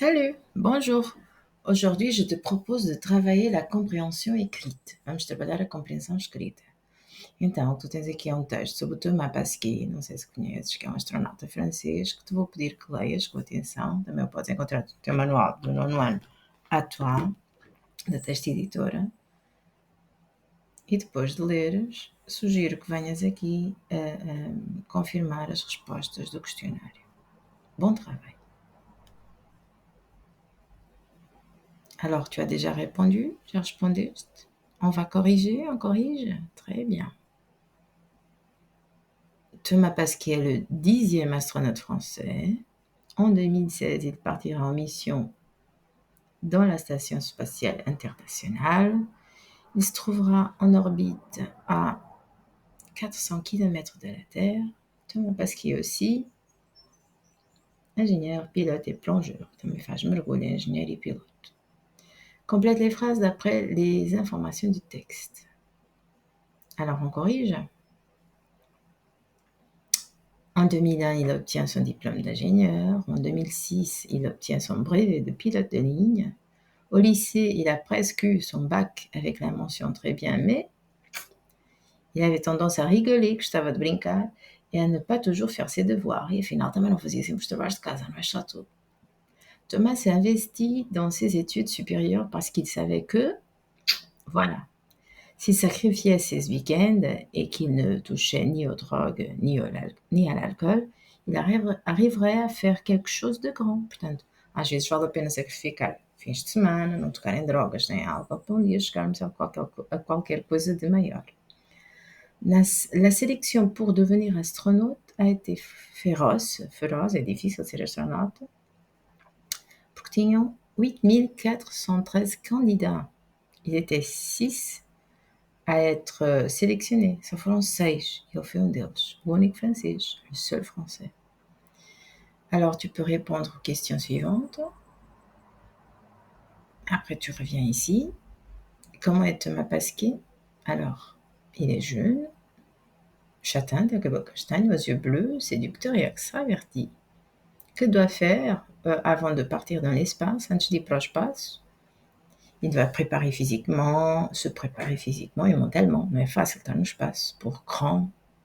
Salut, bonjour. Aujourd'hui, je te propose de travailler la compreensão écrite. Vamos trabalhar a compreensão escrita. Então, tu tens aqui um texto sobre o Thomas Pasquier, não sei se conheces, que é um astronauta francês, que te vou pedir que leias com atenção. Também o podes encontrar no teu manual do nono ano atual, da Texto Editora. E depois de leres, sugiro que venhas aqui a confirmar as respostas do questionário. Bom trabalho. Alors, tu as déjà répondu? J'ai répondu. On va corriger, on corrige? Très bien. Thomas Pasquier est le 10e astronaute français. En 2016, il partira en mission dans la Station spatiale internationale. Il se trouvera en orbite à 400 km de la Terre. Thomas Pasquier aussi, ingénieur, pilote et plongeur. Também faz mergulho, ingénieur et pilote. Complète les phrases d'après les informations du texte. Alors, on corrige. En 2001, il obtient son diplôme d'ingénieur. En 2006, il obtient son brevet de pilote de ligne. Au lycée, il a presque eu son bac avec la mention très bien, mais il avait tendance à rigoler, gostava de brincar, et à ne pas toujours faire ses devoirs. E afinal, também não fazia sempre os trabalhos de casa, não é chato? Thomas s'est investi dans ses études supérieures parce qu'il savait que, voilà, s'il sacrifiait ses week-ends et qu'il ne touchait ni aux drogues ni à l'alcool, il arriverait a faire quelque chose de grand. Portanto, às vezes vale a pena sacrificar fins de semana, não tocar em drogas nem álcool, para um dia chegarmos a qualquer coisa de maior. La sélection pour devenir astronaute a été féroce, é difícil ser astronauta, porque tinham 8413 candidats. Ils étaient 6 à être sélectionnés. Só foram 6. Ele foi um deles. O único francês. Le seul français. Alors, tu peux répondre aux questions suivantes. Après, tu reviens ici. Comment est Thomas Pasquier? Alors, il est jeune, châtain, castagne, aux yeux bleus, séducteur et extraverti. Que doit faire avant de partir dans l'espace, antes de ir para o espaço? Il doit se préparer physiquement et mentalement. Não é fácil estar no espaço pour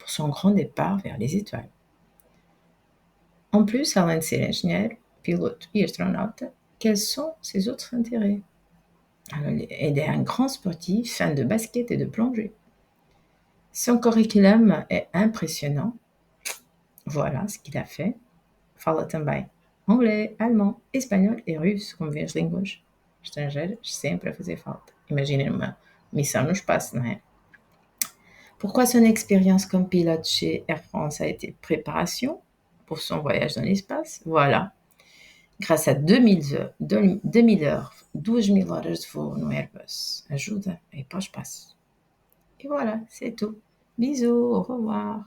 son grand départ vers les étoiles. En plus, além de ser ingénieur, pilote et astronauta, quels sont ses autres intérêts? Alors, il est un grand sportif, fan de basket et de plongée. Son curriculum est impressionnant. Voilà ce qu'il a fait. Fala também anglais, alemão, espanhol e russo, como vê as línguas estrangeiras sempre a fazer falta. Imaginem uma missão no espaço, não é? Pourquoi son expérience comme pilote chez Air France a été préparation pour son voyage dans l'espace? Voilà. Grâce à 2000 heures, 12 000 horas de voo no Airbus. Ajuda a ir para o espaço. Et voilà, c'est tout. Bisous, au revoir.